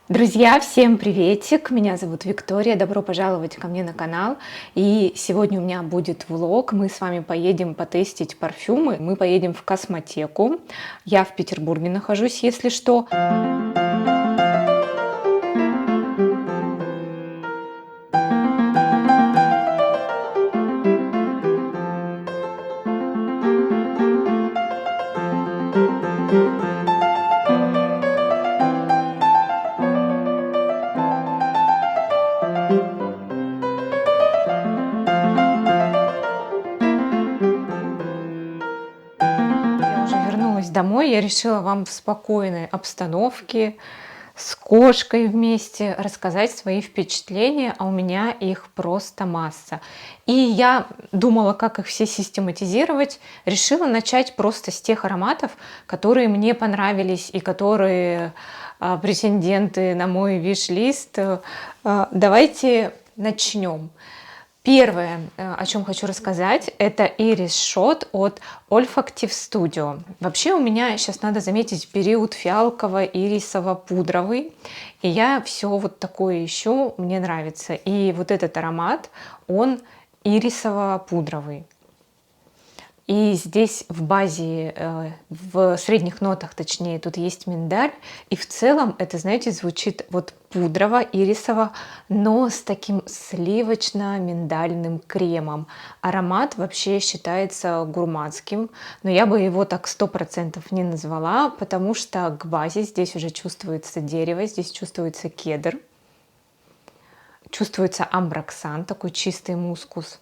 Друзья, всем приветик! Меня зовут Виктория, добро пожаловать ко мне на канал. И сегодня у меня будет влог, мы с вами поедем потестить парфюмы, мы поедем в космотеку. Я в Петербурге нахожусь, если что. Я уже вернулась домой, я решила вам в спокойной обстановке с кошкой вместе рассказать свои впечатления, а у меня их просто масса. И я думала, как их все систематизировать. Решила начать просто с тех ароматов, которые мне понравились и которые претенденты на мой виш-лист. Давайте начнем. Первое, о чем хочу рассказать, это Iris Shot от Olfactive Studio. Вообще у меня сейчас, надо заметить, период фиалково-ирисово-пудровый. И я все вот такое ищу, мне нравится. И вот этот аромат, он ирисово-пудровый. И здесь в базе, в средних нотах, точнее, тут есть миндаль. И в целом это, знаете, звучит вот пудрово, ирисово, но с таким сливочно-миндальным кремом. Аромат вообще считается гурманским, но я бы его так 100% не назвала, потому что к базе здесь уже чувствуется дерево, здесь чувствуется кедр, чувствуется амброксан, такой чистый мускус.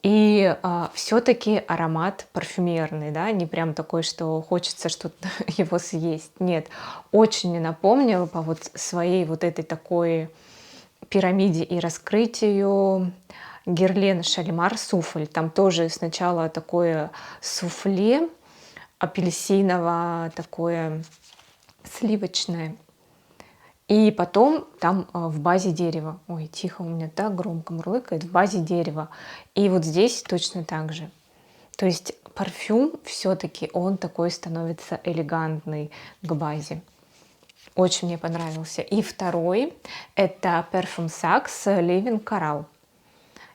И все-таки аромат парфюмерный, да, не прям такой, что хочется что-то его съесть. Нет, очень мне напомнил по вот своей вот этой такой пирамиде и раскрытию Герлен Шалимар Суфль. Там тоже сначала такое суфле апельсиново, такое сливочное. И потом там в базе дерева. Ой, тихо, у меня так громко мурлыкает. В базе дерева. И вот здесь точно так же. То есть парфюм все-таки он такой становится элегантный к базе. Очень мне понравился. И второй это Parfum Sax Living Coral.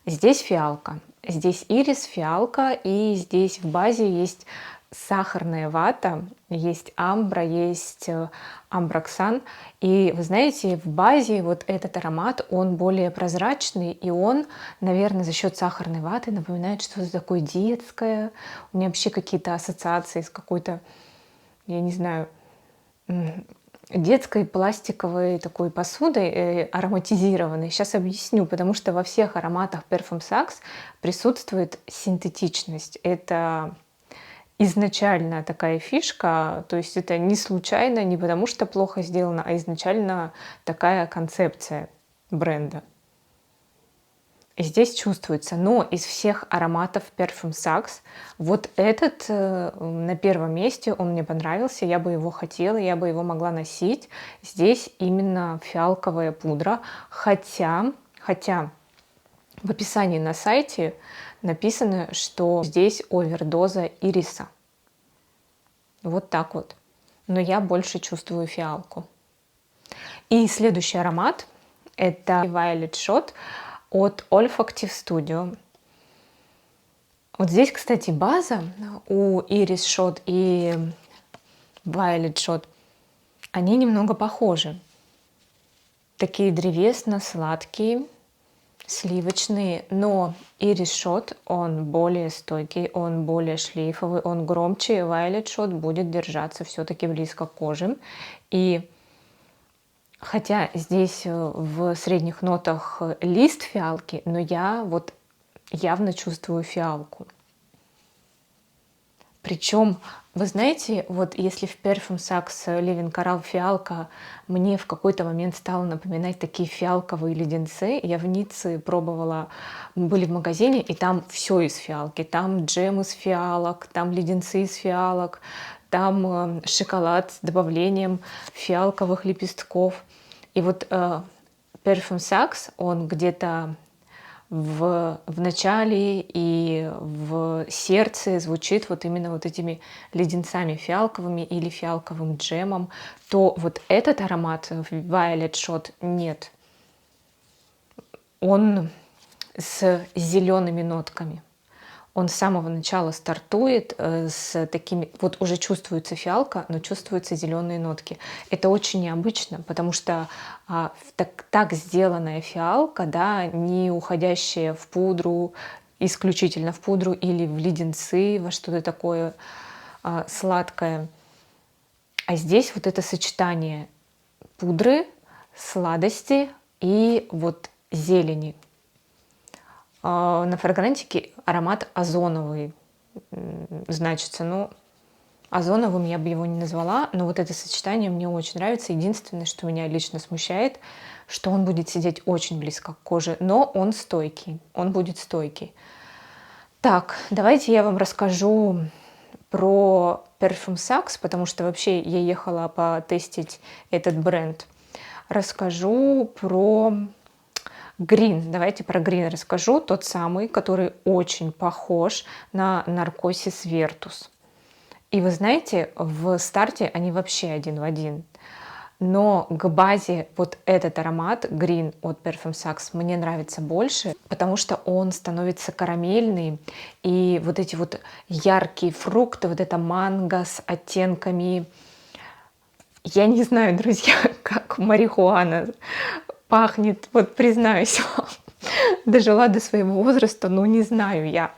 Здесь фиалка. Здесь ирис, фиалка. И здесь в базе есть сахарная вата, есть амбра, есть амброксан. И вы знаете, в базе вот этот аромат, он более прозрачный, и он, наверное, за счет сахарной ваты напоминает что-то такое детское. У меня вообще какие-то ассоциации с какой-то, я не знаю, детской пластиковой такой посудой, ароматизированной. Сейчас объясню, потому что во всех ароматах Parfum Sax присутствует синтетичность. Это изначально такая фишка, то есть это не случайно, не потому что плохо сделано, а изначально такая концепция бренда. И здесь чувствуется, но из всех ароматов Parfum Sax вот этот на первом месте, он мне понравился, я бы его хотела, я бы его могла носить. Здесь именно фиалковая пудра, хотя в описании на сайте написано, что здесь овердоза ириса. Вот так вот. Но я больше чувствую фиалку. И следующий аромат это Violet Shot от Olfactive Studio. Вот здесь, кстати, база у Iris Shot и Violet Shot, они немного похожи. Такие древесно-сладкие, сливочные, но Iris Shot, он более стойкий, он более шлейфовый, он громче. Violet Shot будет держаться все-таки близко к коже. И хотя здесь в средних нотах лист фиалки, но я вот явно чувствую фиалку. Причем, вы знаете, вот если в Parfum Sax Living Coral фиалка мне в какой-то момент стала напоминать такие фиалковые леденцы, я в Ницце пробовала, мы были в магазине, и там все из фиалки. Там джем из фиалок, там леденцы из фиалок, там шоколад с добавлением фиалковых лепестков. И вот Parfum Sax, он где-то в начале и в сердце звучит вот именно вот этими леденцами фиалковыми или фиалковым джемом, то вот этот аромат Violet Shot нет. Он с зелеными нотками. Он с самого начала стартует с такими, вот уже чувствуется фиалка, но чувствуются зеленые нотки. Это очень необычно, потому что так сделанная фиалка, да, не уходящая в пудру, исключительно в пудру или в леденцы, во что-то такое сладкое. А здесь вот это сочетание пудры, сладости и вот зелени. На фрагрантике аромат озоновый значится. Ну, озоновым я бы его не назвала, но вот это сочетание мне очень нравится. Единственное, что меня лично смущает, что он будет сидеть очень близко к коже, но он стойкий, он будет стойкий. Так, давайте я вам расскажу про Perfume Sax, потому что вообще я ехала потестить этот бренд. Расскажу про Green. Давайте про Green расскажу. Тот самый, который очень похож на Narcosis Vertus. И вы знаете, в старте они вообще один в один. Но к базе вот этот аромат Green от Perfume Sax мне нравится больше, потому что он становится карамельный. И вот эти вот яркие фрукты, вот это манго с оттенками... Я не знаю, друзья, как марихуана пахнет, вот признаюсь вам, дожила до своего возраста, но не знаю я.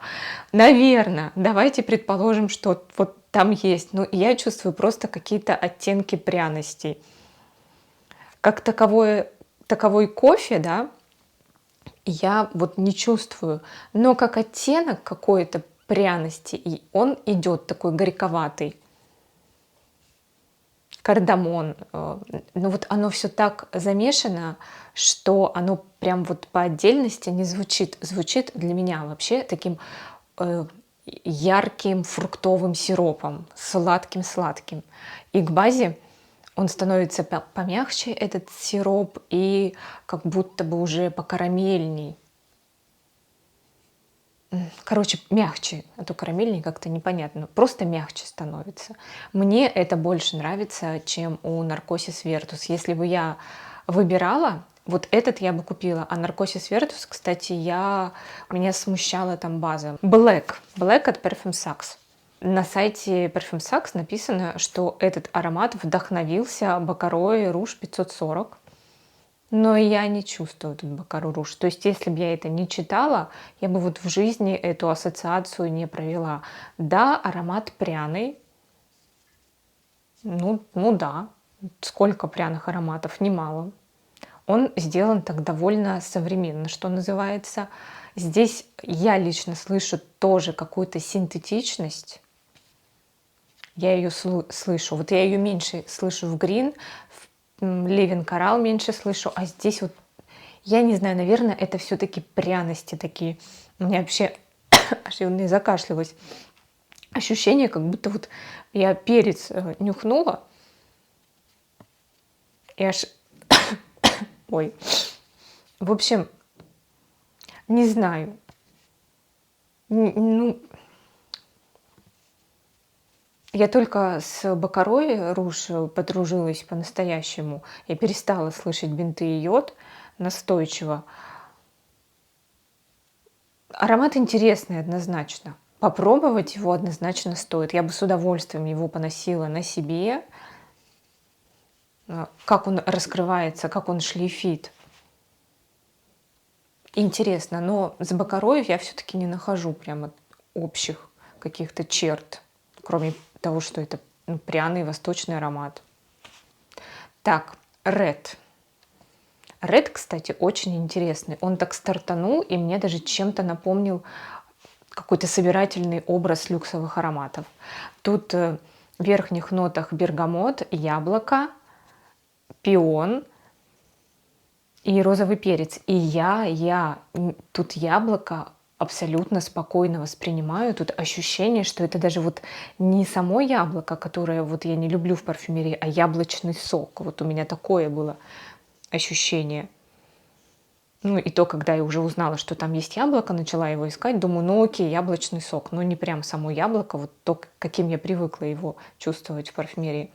Наверное, давайте предположим, что вот там есть, но я чувствую просто какие-то оттенки пряностей. Как таковой кофе, да, я вот не чувствую, но как оттенок какой-то пряности, и он идет такой горьковатый. Кардамон, ну вот оно все так замешано, что оно прям вот по отдельности не звучит. Звучит для меня вообще таким ярким фруктовым сиропом, сладким-сладким. И к базе он становится помягче, этот сироп, и как будто бы уже покарамельней. Короче, мягче, а то карамельный как-то непонятно, просто мягче становится. Мне это больше нравится, чем у Narcosis Vertus. Если бы я выбирала, вот этот я бы купила, а Narcosis Vertus, кстати, меня смущала там база. Black от Perfume Sax. На сайте Perfume Sax написано, что этот аромат вдохновился Baccarat Rouge 540. Но я не чувствую тут Baccarat Rouge. То есть, если бы я это не читала, я бы вот в жизни эту ассоциацию не провела. Да, аромат пряный. Ну да, сколько пряных ароматов? Немало. Он сделан так довольно современно, что называется. Здесь я лично слышу тоже какую-то синтетичность. Я ее слышу. Вот я ее меньше слышу в Green, Living Coral меньше слышу, а здесь вот, я не знаю, наверное, это все-таки пряности такие. У меня вообще аж я не закашлялась. Ощущение, как будто вот я перец нюхнула, и аж... Ой. В общем, не знаю. Ну, я только с Baccarat Rouge подружилась по-настоящему. Я перестала слышать бинты и йод настойчиво. Аромат интересный однозначно. Попробовать его однозначно стоит. Я бы с удовольствием его поносила на себе. Как он раскрывается, как он шлейфит. Интересно, но с Baccarat я все-таки не нахожу прямо общих каких-то черт, кроме того, что это пряный восточный аромат. Так, Red. Red, кстати, очень интересный. Он так стартанул, и мне даже чем-то напомнил какой-то собирательный образ люксовых ароматов. Тут в верхних нотах бергамот, яблоко, пион и розовый перец. И я тут яблоко абсолютно спокойно воспринимаю. Тут ощущение, что это даже вот не само яблоко, которое вот я не люблю в парфюмерии, а яблочный сок. Вот у меня такое было ощущение. Ну и то, когда я уже узнала, что там есть яблоко, начала его искать, думаю, ну окей, яблочный сок, но не прям само яблоко, вот то, каким я привыкла его чувствовать в парфюмерии.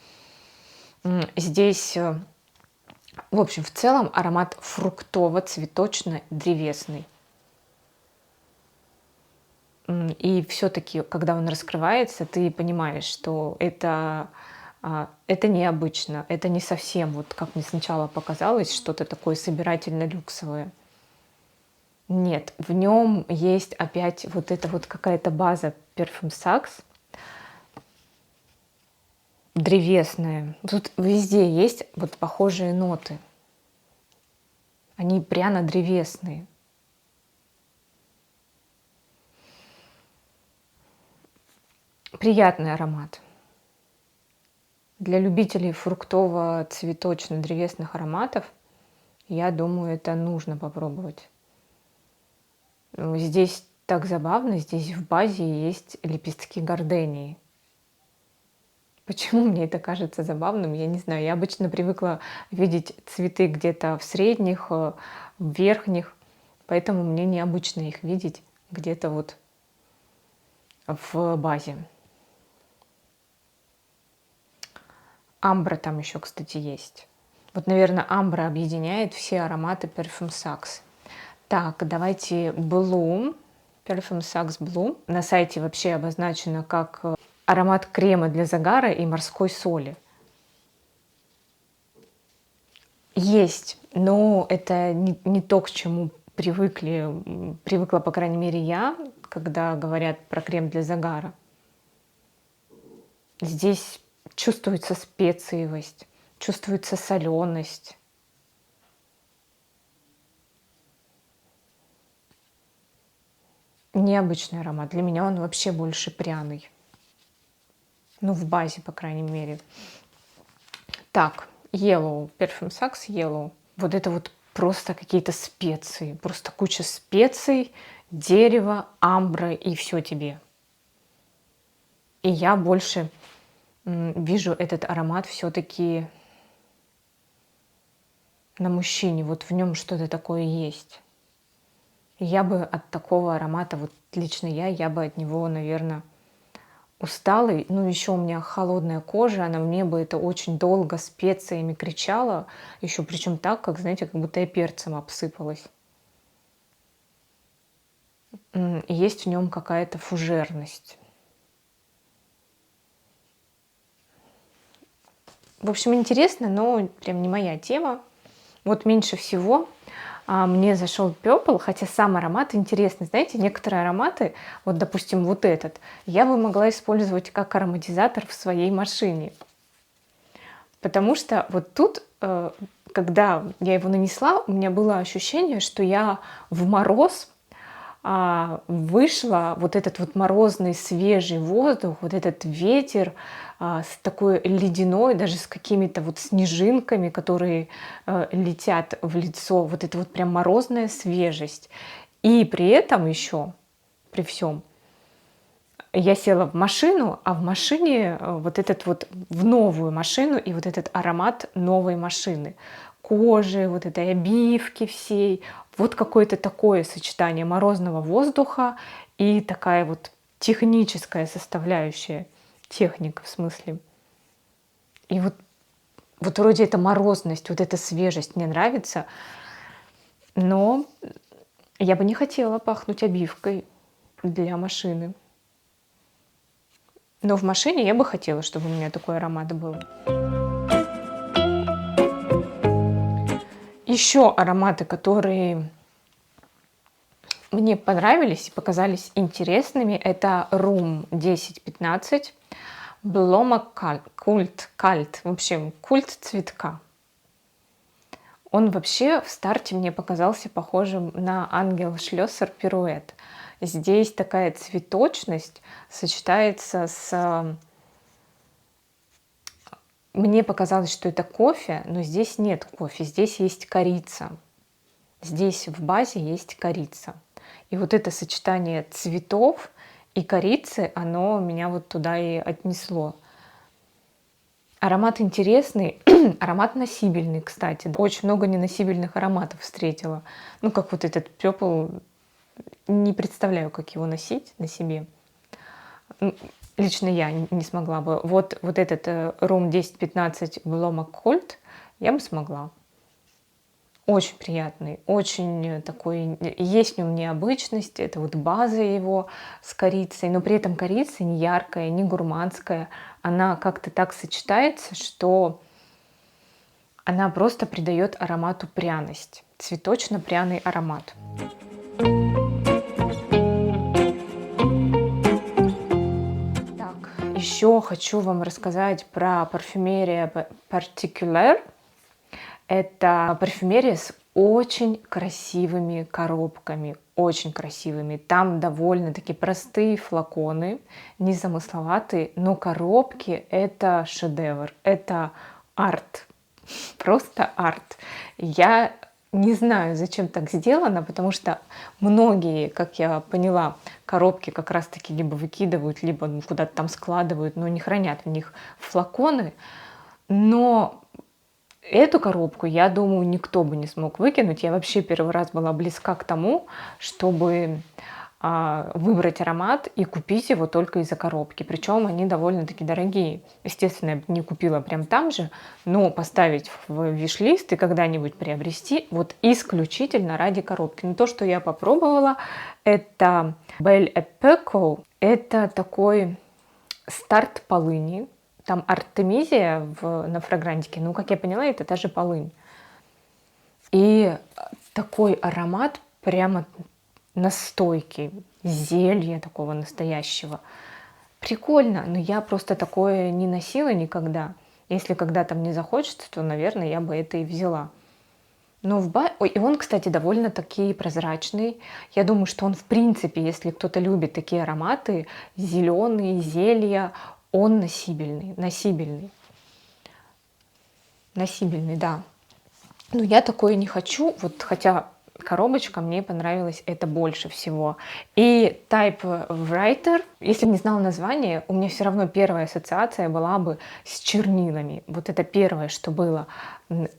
Здесь, в общем, в целом аромат фруктово-цветочно-древесный. И все-таки, когда он раскрывается, ты понимаешь, что это необычно, это не совсем, вот как мне сначала показалось, что-то такое собирательно-люксовое. Нет, в нем есть опять вот эта вот какая-то база Parfum Saxe, древесная. Тут везде есть вот похожие ноты. Они пряно-древесные. Приятный аромат. Для любителей фруктово-цветочно-древесных ароматов, я думаю, это нужно попробовать. Здесь так забавно, здесь в базе есть лепестки гордении. Почему мне это кажется забавным, я не знаю. Я обычно привыкла видеть цветы где-то в средних, в верхних, поэтому мне необычно их видеть где-то вот в базе. Амбра там еще, кстати, есть. Вот, наверное, амбра объединяет все ароматы Parfum Saxe. Так, давайте Bloom, Parfum Saxe Bloom. На сайте вообще обозначено как аромат крема для загара и морской соли. Есть, но это не то, к чему привыкла, по крайней мере, я, когда говорят про крем для загара. Здесь чувствуется специевость, чувствуется соленость. Необычный аромат. Для меня он вообще больше пряный. Ну, в базе, по крайней мере. Так, Yellow, Parfum Saxe Yellow. Вот это вот просто какие-то специи. Просто куча специй, дерево, амбра и все тебе. И я больше вижу этот аромат все-таки на мужчине. Вот в нем что-то такое есть. Я бы от такого аромата, вот лично я бы от него, наверное, усталый. Ну, еще у меня холодная кожа, она мне бы это очень долго специями кричала. Еще причем так, как, знаете, как будто я перцем обсыпалась. Есть в нем какая-то фужерность. В общем, интересно, но прям не моя тема. Вот меньше всего мне зашел Purple, хотя сам аромат интересный. Знаете, некоторые ароматы, вот, допустим, вот этот, я бы могла использовать как ароматизатор в своей машине. Потому что вот тут, когда я его нанесла, у меня было ощущение, что я в мороз вышла, вот этот вот морозный свежий воздух, вот этот ветер с такой ледяной, даже с какими-то вот снежинками, которые летят в лицо, вот это вот прям морозная свежесть. И при этом еще, при всем, я села в машину, а в машине вот этот вот, в новую машину, и вот этот аромат новой машины. Кожи, вот этой обивки всей. Вот какое-то такое сочетание морозного воздуха и такая вот техническая составляющая. Техника в смысле. И вот вроде эта морозность, вот эта свежесть мне нравится, но я бы не хотела пахнуть обивкой для машины. Но в машине я бы хотела, чтобы у меня такой аромат был. Еще ароматы, которые мне понравились и показались интересными, это Room 1015, Блома Культ, в общем, культ цветка. Он вообще в старте мне показался похожим на Ангел Шлёссер Пируэт. Здесь такая цветочность сочетается с... Мне показалось, что это кофе, но здесь нет кофе, здесь есть корица. Здесь в базе есть корица. И вот это сочетание цветов и корицы, оно меня вот туда и отнесло. Аромат интересный, аромат носибельный, кстати. Очень много неносибельных ароматов встретила. Ну, как вот этот Purple, не представляю, как его носить на себе. Лично я не смогла бы. Вот этот Room 1015 Blomma Cold я бы смогла. Очень приятный, очень такой, есть в нем необычность, это вот база его с корицей, но при этом корица не яркая, не гурманская, она как-то так сочетается, что она просто придает аромату пряность, цветочно-пряный аромат. Так, еще хочу вам рассказать про парфюмерия Particular. Это парфюмерия с очень красивыми коробками, очень красивыми. Там довольно-таки простые флаконы, незамысловатые, но коробки — это шедевр, это арт, просто арт. Я не знаю, зачем так сделано, потому что многие, как я поняла, коробки как раз-таки либо выкидывают, либо куда-то там складывают, но не хранят в них флаконы. Но эту коробку, я думаю, никто бы не смог выкинуть. Я вообще первый раз была близка к тому, чтобы выбрать аромат и купить его только из-за коробки. Причем они довольно-таки дорогие. Естественно, я бы не купила прям там же, но поставить в виш-лист и когда-нибудь приобрести вот исключительно ради коробки. Но то, что я попробовала, это Belle Epoque. Это такой старт полыни. Там артемизия на фрагрантике, ну, как я поняла, это та же полынь. И такой аромат прямо настойки, зелья такого настоящего. Прикольно, но я просто такое не носила никогда. Если когда-то мне захочется, то, наверное, я бы это и взяла. Но и он, кстати, довольно-таки прозрачный. Я думаю, что он, в принципе, если кто-то любит такие ароматы, зеленые, зелья, он носибельный, да. Но я такое не хочу, вот хотя коробочка мне понравилась это больше всего. И Typewriter, если бы не знала название, у меня все равно первая ассоциация была бы с чернилами. Вот это первое, что было.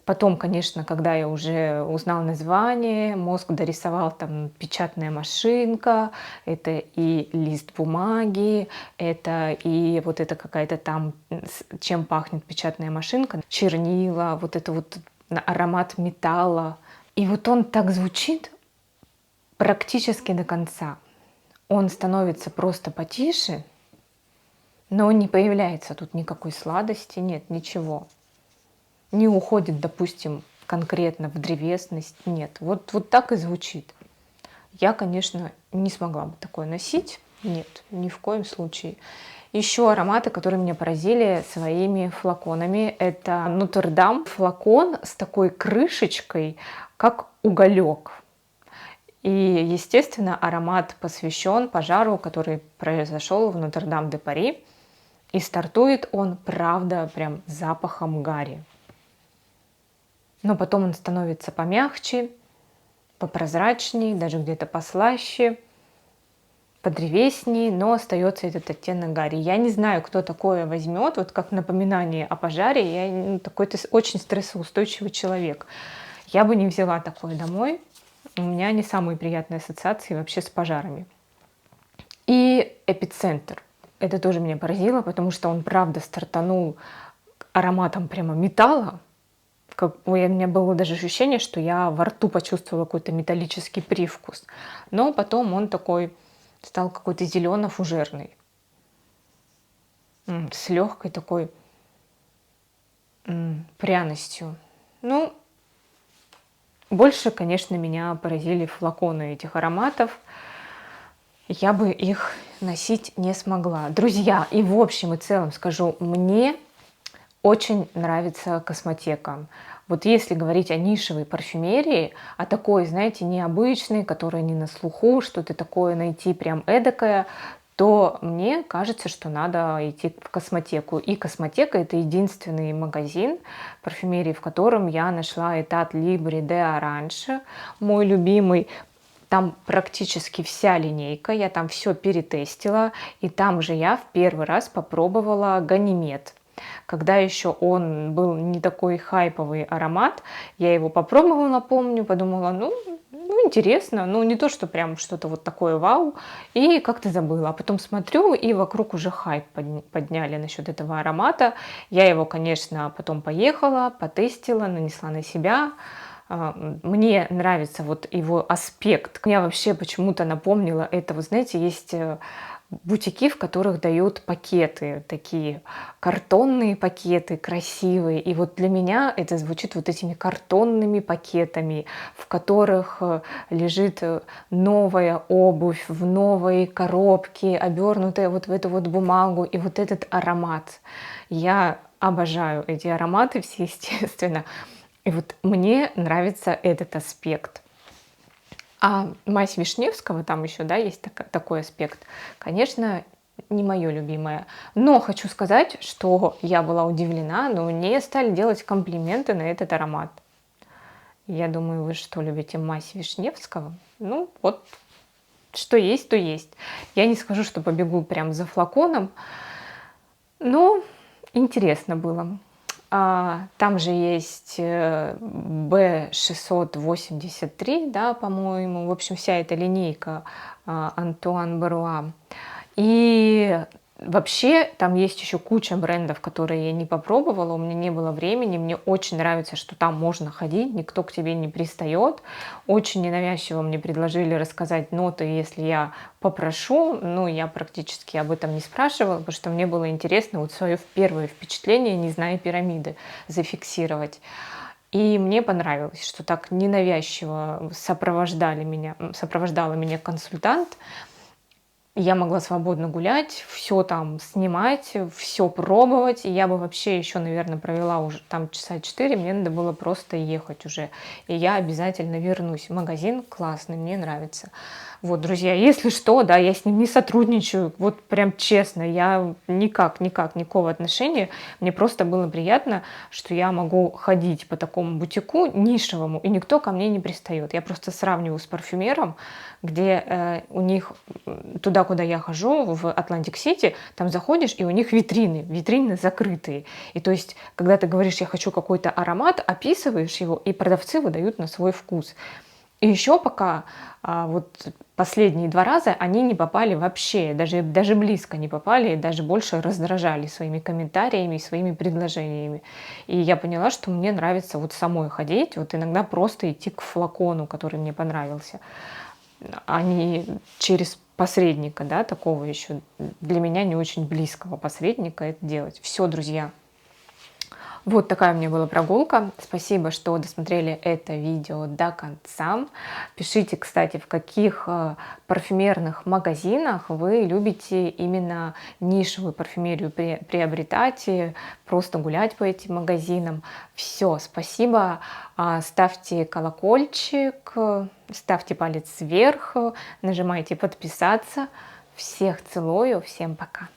Потом, конечно, когда я уже узнала название, мозг дорисовал там печатная машинка, это и лист бумаги, это и вот это какая-то там, чем пахнет печатная машинка, чернила, вот это вот аромат металла. И вот он так звучит практически до конца. Он становится просто потише, но не появляется тут никакой сладости, нет, ничего. Не уходит, допустим, конкретно в древесность, нет. Вот так и звучит. Я, конечно, не смогла бы такое носить, нет, ни в коем случае. Еще ароматы, которые меня поразили своими флаконами, это Notre-Dame флакон с такой крышечкой, как уголек. И, естественно, аромат посвящен пожару, который произошел в Нотр-Дам-де-Пари. И стартует он, правда, прям запахом гари. Но потом он становится помягче, попрозрачнее, даже где-то послаще, подревеснее, но остается этот оттенок гари. Я не знаю, кто такое возьмет, вот как напоминание о пожаре. Я такой-то очень стрессоустойчивый человек. Я бы не взяла такое домой. У меня не самые приятные ассоциации вообще с пожарами. И эпицентр. Это тоже меня поразило, потому что он, правда, стартанул ароматом прямо металла. У меня было даже ощущение, что я во рту почувствовала какой-то металлический привкус. Но потом он такой стал какой-то зелено-фужерный. С легкой такой пряностью. Ну, больше, конечно, меня поразили флаконы этих ароматов. Я бы их носить не смогла. Друзья, и в общем и целом скажу, мне очень нравится космотека. Вот если говорить о нишевой парфюмерии, о такой, знаете, необычной, которая не на слуху, что-то такое найти прям эдакое, то мне кажется, что надо идти в космотеку. И космотека — это единственный магазин парфюмерии, в котором я нашла Etat Libre de Orange, мой любимый. Там практически вся линейка, я там все перетестила. И там же я в первый раз попробовала Ганимед. когда еще он был не такой хайповый аромат. Я его попробовала, помню, подумала, ну, интересно, ну, не то, что прям что-то вот такое вау, и как-то забыла. А потом смотрю, и вокруг уже хайп подняли насчет этого аромата. Я его, конечно, потом поехала, потестила, нанесла на себя. Мне нравится вот его аспект. Меня вообще почему-то напомнило это. Вы знаете, есть бутики, в которых дают пакеты, такие картонные пакеты, красивые. И вот для меня это звучит вот этими картонными пакетами, в которых лежит новая обувь в новой коробке, обернутая вот в эту вот бумагу, и вот этот аромат. Я обожаю эти ароматы все, естественно. И вот мне нравится этот аспект. А мазь Вишневского, там еще, да, есть такой аспект, конечно, не мое любимое. Но хочу сказать, что я была удивлена, но мне стали делать комплименты на этот аромат. Я думаю, вы что, любите мазь Вишневского? Ну, вот, что есть, то есть. Я не скажу, что побегу прям за флаконом, но интересно было. Там же есть B683, да, по-моему. В общем, вся эта линейка Антуан Баруа. И вообще там есть еще куча брендов, которые я не попробовала, у меня не было времени. Мне очень нравится, что там можно ходить, никто к тебе не пристает. Очень ненавязчиво мне предложили рассказать ноты, если я попрошу. Ну, я практически об этом не спрашивала, потому что мне было интересно вот свое первое впечатление, не зная пирамиды, зафиксировать. И мне понравилось, что так ненавязчиво сопровождала меня консультант. Я могла свободно гулять, все там снимать, все пробовать. И я бы вообще еще, наверное, провела уже там часа 4, мне надо было просто ехать уже. И я обязательно вернусь. Магазин классный, мне нравится. Вот, друзья, если что, да, я с ним не сотрудничаю, вот прям честно, я никак, никакого отношения. Мне просто было приятно, что я могу ходить по такому бутику нишевому, и никто ко мне не пристает. Я просто сравниваю с парфюмером, где у них, туда, куда я хожу, в Атлантик-Сити, там заходишь, и у них витрины закрытые. И то есть, когда ты говоришь, я хочу какой-то аромат, описываешь его, и продавцы выдают на свой вкус. И еще пока вот последние 2 раза они не попали вообще, даже близко не попали, и даже больше раздражали своими комментариями и своими предложениями. И я поняла, что мне нравится вот самой ходить, вот иногда просто идти к флакону, который мне понравился, а не через посредника, да, такого еще для меня не очень близкого посредника это делать. Все, друзья. Вот такая у меня была прогулка. Спасибо, что досмотрели это видео до конца. Пишите, кстати, в каких парфюмерных магазинах вы любите именно нишевую парфюмерию приобретать, и просто гулять по этим магазинам. Все, спасибо. Ставьте колокольчик, ставьте палец вверх, нажимайте подписаться. Всех целую, всем пока.